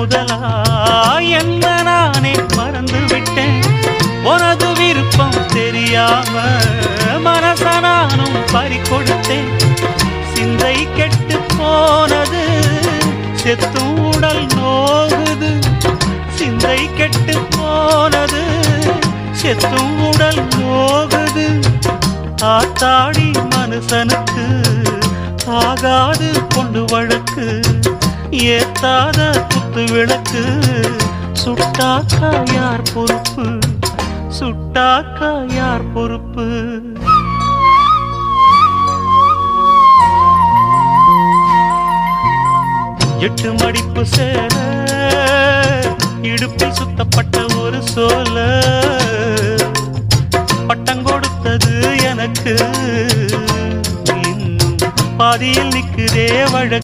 முதலா என்ன நானே மறந்து விட்டேன். உனது விருப்பம் தெரியாம மனச நானும் பறிகொடுத்தேன். சிந்தை கெட்டு போனது செத்தும் உடல் நோகுது. சிந்தை கெட்டு போனது செத்தும் உடல் நோகுது. ஆத்தாடி மனுஷனுக்கு ஆகாது கொண்டு வழக்கு. ஏத்தாத குத்து விளக்கு சுட்டாக்கா யார் பொறுப்பு? சுட்டாக்கா யார் பொறுப்பு? எட்டு மடிப்பு சேர இடுப்பில் சுத்தப்பட்ட ஒரு சோல பட்டம் கொடுத்தது எனக்கு. இன்னும் பாதியில் நிற்குதே வழக்கு.